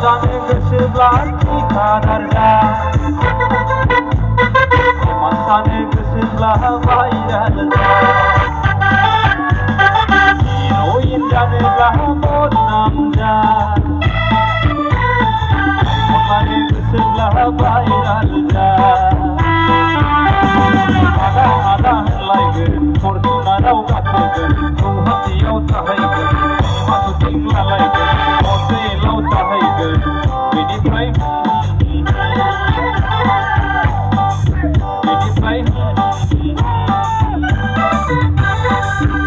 जानो गोसोब्ला थिखादार जा एमान जानो गोसोब्ला भाइराल जा हिर'इन जानोब्ला बदनाम जा जानो गोसोब्ला भाइराल जा आदा आदा होनलायगोन फरचुनाराव गाखोगोन गुवाहाटीयाव थाहैगोन माथुथिं लालायगोन हटेलाव थाहैगोन बेनिफ्राय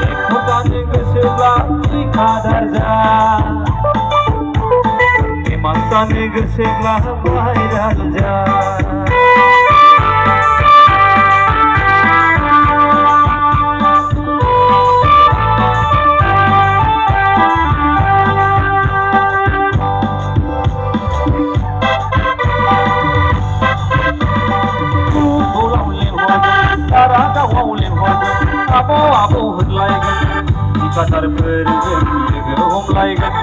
एख' जानो गोसोब्ला थिखादार जा एमान जानो गोसोब्ला भाइराल जा आबौ आबौ होनलायगोन थिखादारफोरजों लोगो हमलायगोन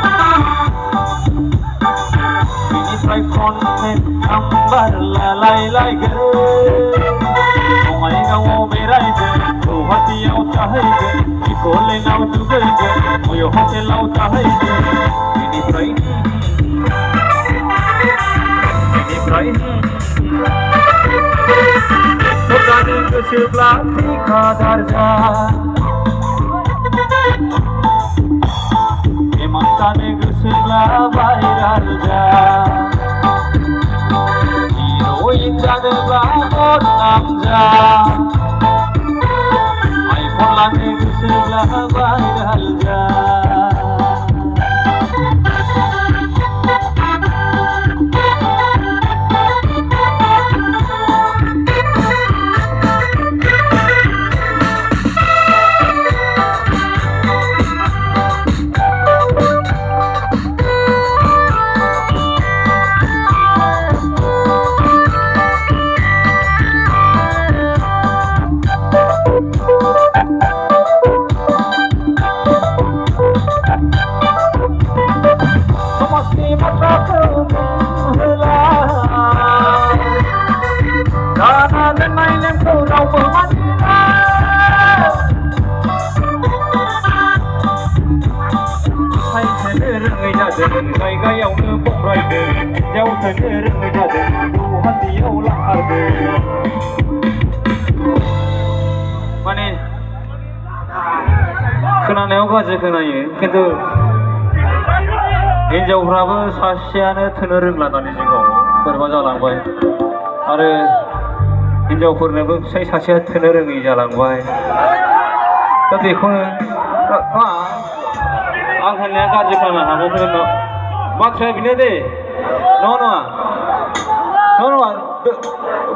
बेनिफ्राय कन्टेक्ट नाम्बार लालायलायगोन बङाइगावआव बेरायगोन गुवाहाटीयाव थाहैगोन इक'लेन्डआव दुगैगोन मय' हटेलाव थाहैगोन बेनिफ्राय जानो गोसोब्ला थिखादार जा एमान जानो गोसोब्ला भाइराल जा हिर'इन जानोब्ला बदनाम जा आइफन लानो गोसोब्ला भाइराल जा जायगायावनो बरायदों हिन्जाव थोनो रोङै जादों गुवाहाटीयाव लांखारदों माने खोनानायाव गाज्रि खोनायो खिन्थु हिन्जावफ्राबो सासेयानो थोनो रोंला दानि जुगाव बोरैबा जालांबाय आरो हिन्जावफोरनोबो फिसाय सासेया थोनो रोङै जालांबाय दा बेखौनो आं होननाया गाज्रि खोनानो हागौ खिन्थु बाथ्राया बेनो दे नङा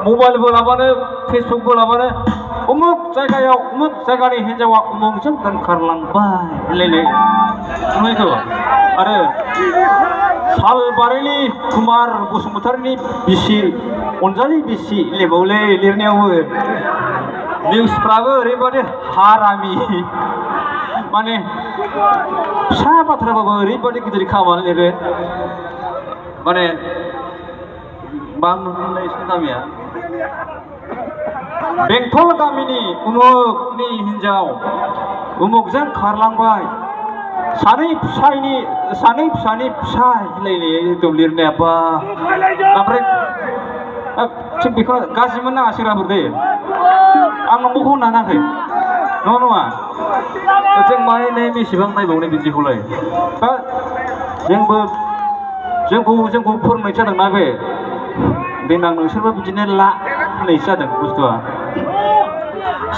मबाइलबो लाबानो फेसबुकबो लाबानो उमुक जायगायाव उमुक जायगानि हिन्जावा उमुकजों दोनखारलांबाय होनलायनायखौ आरो सालबारिनि कुमार बसुमतारीनि बिसि अनजालि बिसि लेबावलै लिरनायावबो निउसफ्राबो ओरैबादि हारामि माने फिसा बाथ्राबाबो ओरैबादि गिदिर खालामनानै लिरो माने मा होनोमोनलाय एसे गामिया बेंटल गामिनि उमुकनि हिन्जाव उमुकजों खारलांबाय सानै फिसानि फिसाय होनलायनाय लिरनाया बा ओमफ्राय थिग बेखौनो गाज्रि मोननाङा सेंग्राफोर दे आं नंगौखौ होनाखै नङा जों माने बेसेबां नायबावनो बिदिखौलाय दा जोंखौ फोरोंनाय जादोंना बे देनां नोंसोरबो बिदिनो ला होननायसो जादों बुस्थुआ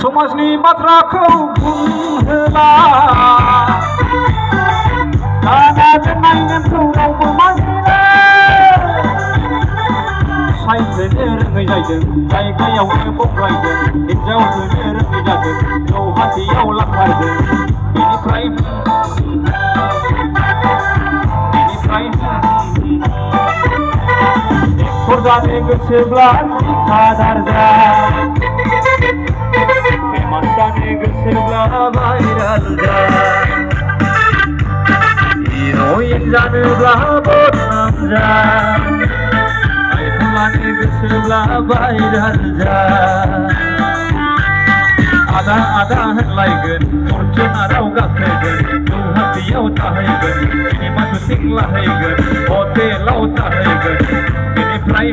समाजनि बाथ्राखौ बुंहोला दाना दोननाय नेमखौ रावबो मानिला सायखोनो रोङै जादों जायगायावनो बरायदों हिन्जाव थोनो रोङै जादों गुवाहाटीयाव लांखारदों बेनिफ्राय एख' जानो गोसोब्ला थिखादार जा एमान जानो गोसोब्ला भाइराल जा जानोब्ला बदनाम जा आइफन लानो गोसोब्ला भाइराल जा आदा आदा होनलायगोन फरचुनाराव गाखोगोन गुवाहाटीयाव थाहैगोन सिनेमा शुटिं लाहैगोन हटेलाव थाहैगोन बेनिफ्राय